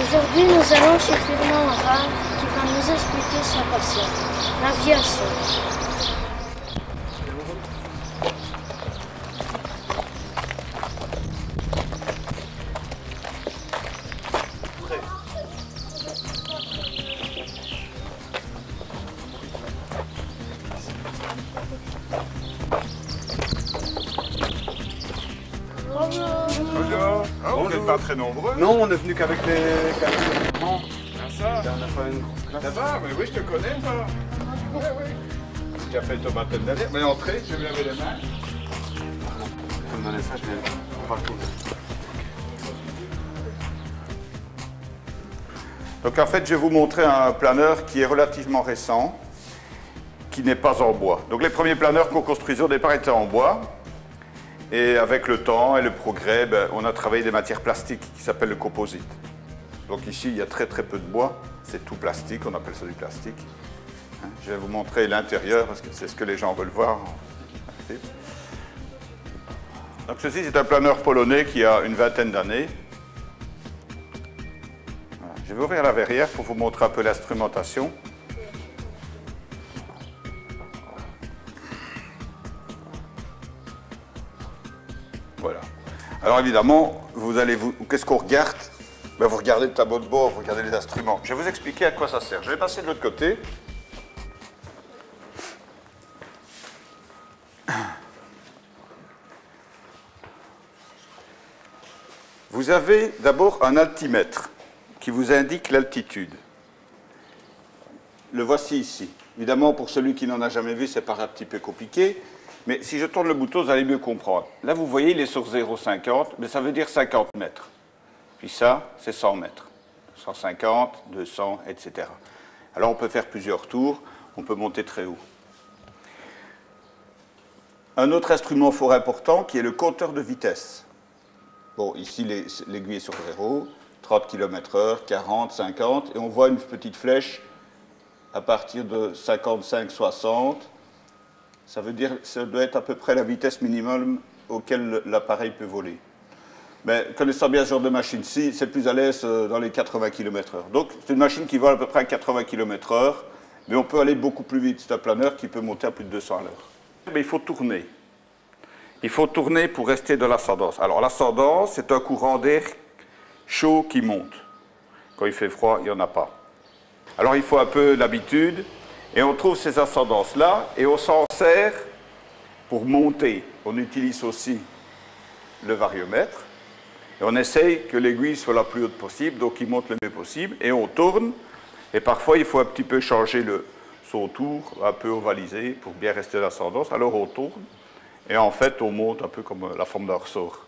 Aujourd'hui, nous allons chez Fernand Rare qui va nous expliquer sa passion, l'aviation. Bonjour. Ah, vous n'êtes pas très nombreux. Non, on est venu qu'avec les parents. Ah ça. On a fait une grosse classe. Ça va, mais oui, je te connais, toi. Oui, oui. Tu as fait ton vingtaine d'années. Mais entrez, je vais me laver les mains. Vous me donnez ça, on va le tourner. Donc en fait, je vais vous montrer un planeur qui est relativement récent, qui n'est pas en bois. Donc les premiers planeurs qu'on construisait au départ étaient en bois. Et avec le temps et le progrès, on a travaillé des matières plastiques qui s'appellent le composite. Donc ici, il y a très très peu de bois, c'est tout plastique, on appelle ça du plastique. Je vais vous montrer l'intérieur parce que c'est ce que les gens veulent voir. Donc ceci, c'est un planeur polonais qui a une vingtaine d'années. Voilà. Je vais ouvrir la verrière pour vous montrer un peu l'instrumentation. Voilà. Alors évidemment, qu'est-ce qu'on regarde? Vous regardez le tableau de bord, vous regardez les instruments. Je vais vous expliquer à quoi ça sert. Je vais passer de l'autre côté. Vous avez d'abord un altimètre qui vous indique l'altitude. Le voici ici. Évidemment, pour celui qui n'en a jamais vu, c'est paraît un petit peu compliqué. Mais si je tourne le bouton, vous allez mieux comprendre. Là, vous voyez, il est sur 0,50, mais ça veut dire 50 mètres. Puis ça, c'est 100 mètres. 150, 200, etc. Alors, on peut faire plusieurs tours, on peut monter très haut. Un autre instrument fort important qui est le compteur de vitesse. Bon, ici, l'aiguille est sur 0, 30 km/h, 40, 50, et on voit une petite flèche à partir de 55, 60. Ça veut dire que ça doit être à peu près la vitesse minimum auquel l'appareil peut voler. Mais connaissant bien ce genre de machine-ci, c'est plus à l'aise dans les 80 km/h. Donc c'est une machine qui vole à peu près à 80 km/h, mais on peut aller beaucoup plus vite. C'est un planeur qui peut monter à plus de 200 à l'heure. Mais il faut tourner. Il faut tourner pour rester dans l'ascendance. Alors l'ascendance, c'est un courant d'air chaud qui monte. Quand il fait froid, il n'y en a pas. Alors il faut un peu d'habitude. Et on trouve ces ascendances-là et on s'en sert pour monter. On utilise aussi le variomètre et on essaye que l'aiguille soit la plus haute possible, donc il monte le mieux possible et on tourne. Et parfois, il faut un petit peu changer son tour, un peu ovalisé pour bien rester l'ascendance. Alors on tourne et en fait, on monte un peu comme la forme d'un ressort.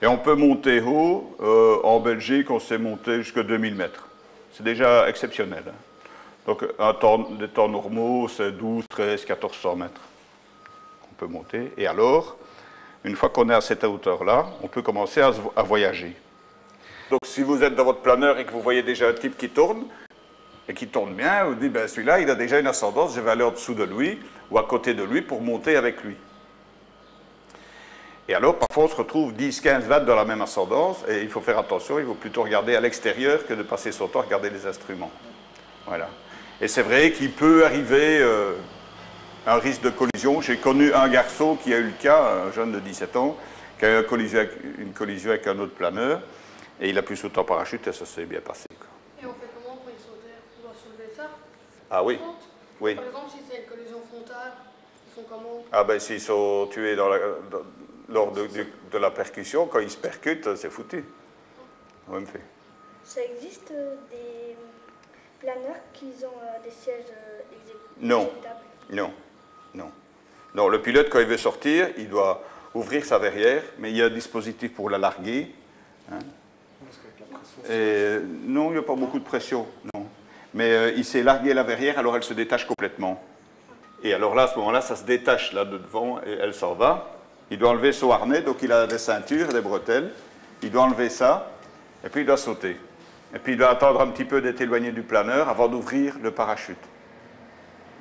Et on peut monter haut. En Belgique, on sait monter jusqu'à 2000 mètres. C'est déjà exceptionnel. Donc, des temps normaux, c'est 12, 13, 1400 mètres qu'on peut monter. Et alors, une fois qu'on est à cette hauteur-là, on peut commencer à voyager. Donc, si vous êtes dans votre planeur et que vous voyez déjà un type qui tourne, et qui tourne bien, vous dites, celui-là, il a déjà une ascendance, je vais aller en dessous de lui, ou à côté de lui, pour monter avec lui. Et alors, parfois, on se retrouve 10, 15 watts dans la même ascendance, et il faut faire attention, il vaut plutôt regarder à l'extérieur que de passer son temps à regarder les instruments. Voilà. Et c'est vrai qu'il peut arriver un risque de collision. J'ai connu un garçon qui a eu le cas, un jeune de 17 ans, qui a eu une collision avec un autre planeur, et il a pu sauter en parachute et ça s'est bien passé. Quoi. Et on fait comment pour y sauter? On doit soulever ça? Ah oui, oui. Par exemple, si c'est une collision frontale, ils font comment? Ah ben s'ils sont tués lors de la percussion, quand ils se percutent, c'est foutu. Ouais, Ça existe des planeurs qui ont des sièges Non, non, non. Non, le pilote, quand il veut sortir, il doit ouvrir sa verrière, mais il y a un dispositif pour la larguer. Hein. Et, non, il n'y a pas beaucoup de pression, non. Mais il sait larguer la verrière, alors elle se détache complètement. Et alors là, à ce moment-là, ça se détache là de devant et elle s'en va. Il doit enlever son harnais, donc il a des ceintures, des bretelles. Il doit enlever ça, et puis il doit sauter. Et puis il doit attendre un petit peu d'être éloigné du planeur avant d'ouvrir le parachute.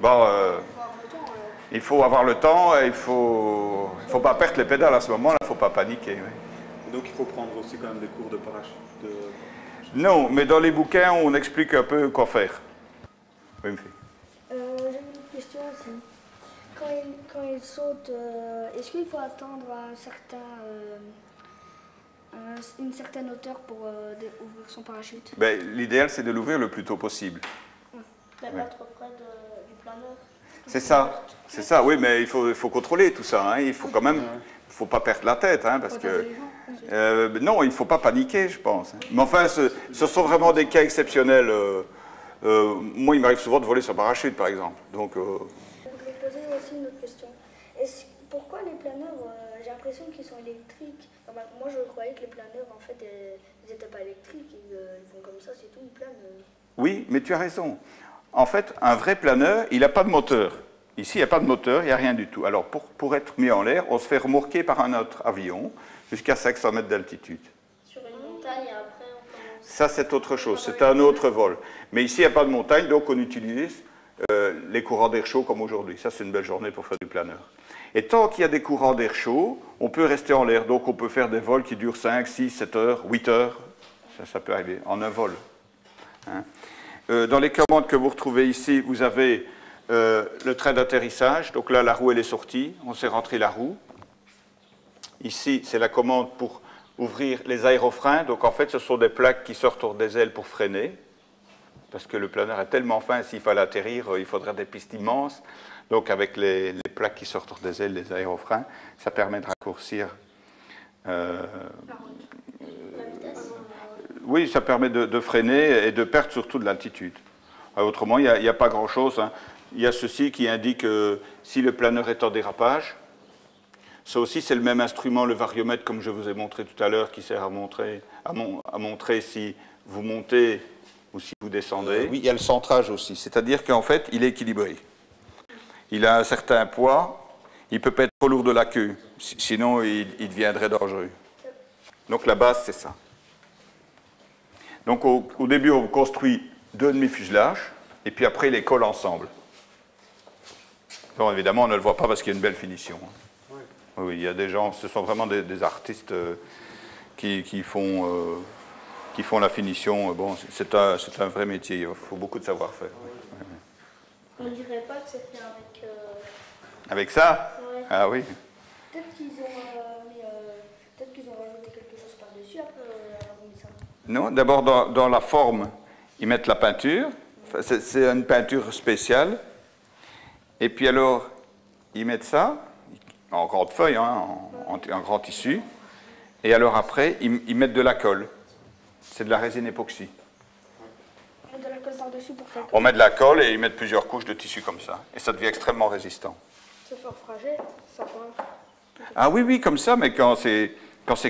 Bon, il faut avoir le temps et il ne faut pas perdre les pédales à ce moment-là, il ne faut pas paniquer. Oui. Donc il faut prendre aussi quand même des cours de parachute. Non, mais dans les bouquins, on explique un peu quoi faire. Oui, J'avais une question aussi. Quand il saute, est-ce qu'il faut attendre une certaine hauteur pour ouvrir son parachute? ben, l'idéal, c'est de l'ouvrir le plus tôt possible. Mais pas trop près du planeur. C'est ça, oui, mais il faut contrôler tout ça. Hein. Il faut quand même, il faut pas perdre la tête, hein, parce que non, il ne faut pas paniquer, je pense. Mais enfin, ce sont vraiment des cas exceptionnels. Moi, il m'arrive souvent de voler sur parachute, par exemple. Donc, Je voudrais poser aussi une autre question. Pourquoi les planeurs, j'ai l'impression qu'ils sont électriques? Enfin, moi, je croyais que les planeurs, en fait, ils n'étaient pas électriques. Ils font comme ça, c'est tout, ils planent. oui, mais tu as raison. En fait, un vrai planeur, il n'a pas de moteur. Ici, il n'y a pas de moteur, il n'y a rien du tout. Alors, pour être mis en l'air, on se fait remorquer par un autre avion jusqu'à 500 mètres d'altitude. Sur une montagne, et après, on commence. Ça, c'est autre chose, c'est un autre vol. Mais ici, il n'y a pas de montagne, donc on utilise les courants d'air chaud comme aujourd'hui. Ça, c'est une belle journée pour faire du planeur. Et tant qu'il y a des courants d'air chaud, on peut rester en l'air. Donc, on peut faire des vols qui durent 5, 6, 7 heures, 8 heures. Ça peut arriver en un vol. Hein. Dans les commandes que vous retrouvez ici, vous avez le train d'atterrissage. Donc là, la roue, elle est sortie. On s'est rentré la roue. Ici, c'est la commande pour ouvrir les aérofreins. Donc en fait, ce sont des plaques qui sortent autour des ailes pour freiner. Parce que le planeur est tellement fin, s'il fallait atterrir, il faudrait des pistes immenses. Donc avec les plaques qui sortent autour des ailes, les aérofreins, ça permet de raccourcir. Oui, ça permet de freiner et de perdre surtout de l'altitude. Autrement, il n'y a pas grand-chose. Hein. Il y a ceci qui indique si le planeur est en dérapage. Ça aussi, c'est le même instrument, le variomètre, comme je vous ai montré tout à l'heure, qui sert à montrer si vous montez ou si vous descendez. Oui, il y a le centrage aussi, c'est-à-dire qu'en fait, il est équilibré. Il a un certain poids, il ne peut pas être trop lourd de la queue, sinon il deviendrait dangereux. Donc la base, c'est ça. Donc au début, on construit 2 demi-fuselages, et puis après, ils les collent ensemble. Bon, évidemment, on ne le voit pas parce qu'il y a une belle finition. Oui, il y a des gens, ce sont vraiment des artistes qui font la finition. Bon, c'est un vrai métier, il faut beaucoup de savoir-faire. On ne dirait pas que c'est fait avec... Avec ça? Ouais. Ah oui. Peut-être qu'ils ont rajouté quelque chose par-dessus après avoir mis ça. Non, d'abord, dans la forme, ils mettent la peinture. Enfin, c'est une peinture spéciale. Et puis alors, ils mettent ça en grande feuille, hein, en grand tissu. Et alors après, ils mettent de la colle. C'est de la résine époxy. On met de la colle par-dessus pour ça. On met de la colle et ils mettent plusieurs couches de tissu comme ça. Et ça devient extrêmement résistant. C'est fort fragile, ça prend. Ah oui, oui, comme ça, mais quand c'est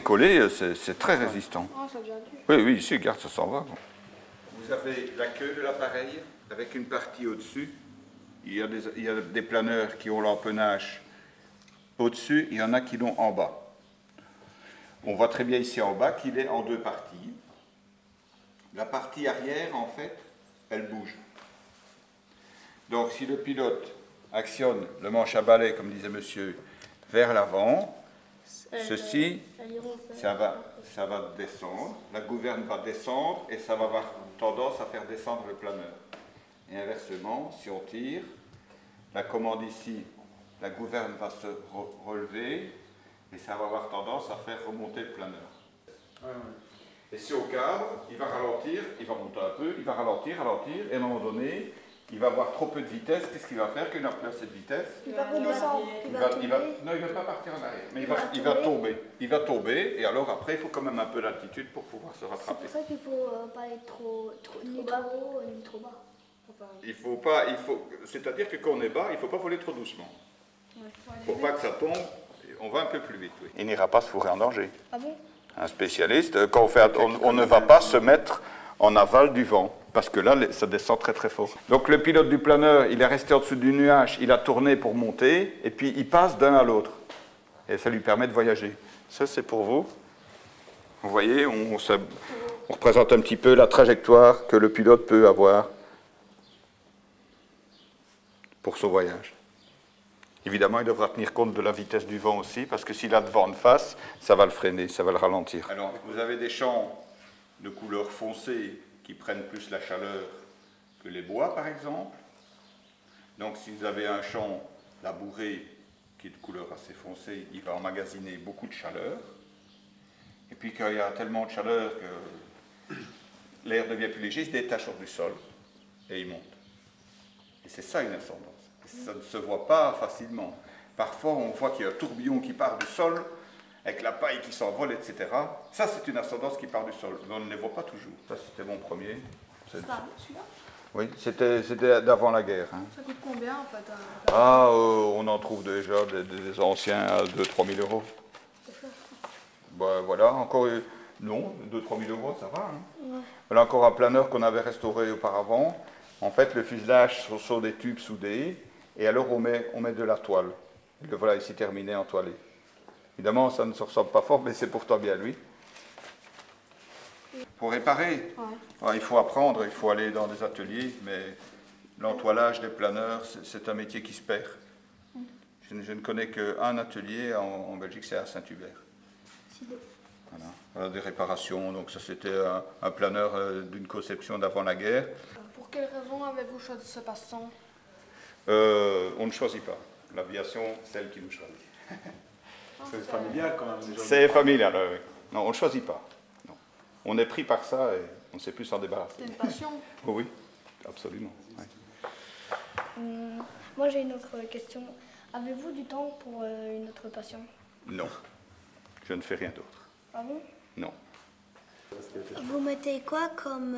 collé, c'est très résistant. Oh, ça devient dur. Oui, oui, ici, regarde, ça s'en va. Vous avez la queue de l'appareil avec une partie au-dessus. Il y a des planeurs qui ont l'empennage au-dessus, il y en a qui l'ont en bas. On voit très bien ici en bas qu'il est en 2 parties. La partie arrière, en fait, elle bouge. Donc, si le pilote actionne le manche à balai, comme disait monsieur, vers l'avant, ceci, ça va descendre, la gouverne va descendre et ça va avoir tendance à faire descendre le planeur. Et inversement, si on tire, la commande ici, la gouverne va se relever et ça va avoir tendance à faire remonter le planeur. Et si au cadre, il va ralentir, il va monter un peu, il va ralentir, et à un moment donné, il va avoir trop peu de vitesse. Qu'est-ce qu'il va faire quand il n'a plus assez de vitesse? Il va redescendre. Non, il ne va pas partir en arrière, mais il va tomber. Il va tomber, et alors après, il faut quand même un peu d'altitude pour pouvoir se rattraper. C'est pour ça qu'il ne faut pas être ni trop haut ni trop bas. Enfin, C'est-à-dire que quand on est bas, il ne faut pas voler trop doucement. Pour pas que ça tombe, on va un peu plus vite. Oui. Il n'ira pas se fourrer en danger. Ah bon? Un spécialiste, quand on ne va pas se mettre en aval du vent, parce que là, ça descend très très fort. Donc le pilote du planeur, il est resté en dessous du nuage, il a tourné pour monter, et puis il passe d'un à l'autre. Et ça lui permet de voyager. Ça, c'est pour vous. Vous voyez, on représente un petit peu la trajectoire que le pilote peut avoir pour son voyage. Évidemment, il devra tenir compte de la vitesse du vent aussi, parce que s'il a le vent de face, ça va le freiner, ça va le ralentir. Alors, vous avez des champs de couleur foncée qui prennent plus la chaleur que les bois, par exemple. Donc, si vous avez un champ labouré qui est de couleur assez foncée, il va emmagasiner beaucoup de chaleur. Et puis, quand il y a tellement de chaleur que l'air devient plus léger, il se détache hors du sol et il monte. Et c'est ça une ascendance. Et ça ne se voit pas facilement. Parfois, on voit qu'il y a un tourbillon qui part du sol, avec la paille qui s'envole, etc. Ça, c'est une ascendance qui part du sol. Mais on ne les voit pas toujours. Ça, c'était mon premier. Celui-là? Oui, c'était d'avant la guerre. Hein. Ça coûte combien en fait On en trouve déjà des anciens à 2 000 à 3 000 euros. Ben, voilà, encore, non, 2 000 à 3 000 euros, ça va. Hein. Ouais. Voilà encore un planeur qu'on avait restauré auparavant. En fait, le fuselage sont des tubes soudés, et alors on met de la toile. Le voilà ici terminé, entoilé. Évidemment, ça ne se ressemble pas fort, mais c'est pourtant bien lui. Pour réparer, il faut apprendre, il faut aller dans des ateliers, mais l'entoilage des planeurs, c'est un métier qui se perd. Je ne connais qu'un atelier en Belgique, c'est à Saint-Hubert. Voilà, des réparations, donc ça c'était un planeur d'une conception d'avant la guerre. Pour quelle raison avez-vous choisi ce passe-temps? On ne choisit pas. L'aviation, c'est elle qui nous choisit. C'est familial quand même. C'est familial, oui. Non, on ne choisit pas. Non. On est pris par ça et on ne sait plus s'en débarrasser. C'est une passion. Oui, absolument. Oui. Moi j'ai une autre question. Avez-vous du temps pour une autre passion? Non, je ne fais rien d'autre. Ah bon? Non. Vous mettez quoi comme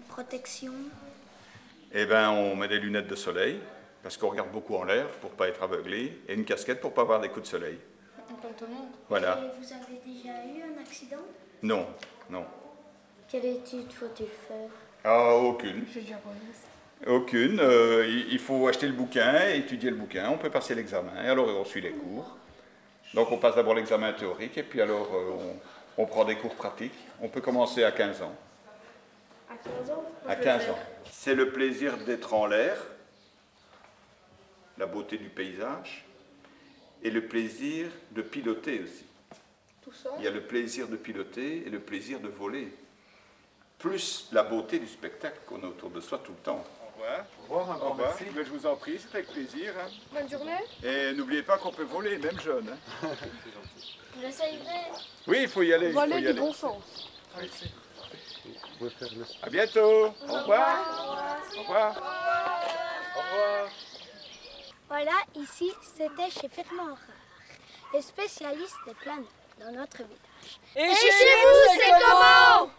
protection? Eh bien, on met des lunettes de soleil, parce qu'on regarde beaucoup en l'air pour ne pas être aveuglé, et une casquette pour ne pas avoir des coups de soleil. Comme tout le monde. Voilà. Et vous avez déjà eu un accident? Non, non. Quelle étude faut-il faire? Ah, aucune. J'ai déjà posé. Aucune. Il faut acheter le bouquin, étudier le bouquin, on peut passer l'examen, et alors on suit les cours. Donc on passe d'abord l'examen théorique, et puis alors on prend des cours pratiques. On peut commencer à 15 ans. À 15 ans? À 15 ans. C'est le plaisir d'être en l'air, la beauté du paysage, et le plaisir de piloter aussi. Tout ça? Il y a le plaisir de piloter et le plaisir de voler. Plus la beauté du spectacle qu'on a autour de soi tout le temps. Au revoir. Au revoir, un grand merci. Je vous en prie, c'est avec plaisir. Hein. Bonne journée. Et n'oubliez pas qu'on peut voler, même jeune. Hein. J'essayerai. Oui, il faut y aller. Voler du bon sens. À bientôt. Au revoir. Au revoir. Au revoir. Voilà, ici, c'était chez Fernand Rare, les spécialistes des planeurs dans notre village. Et chez vous, c'est comment?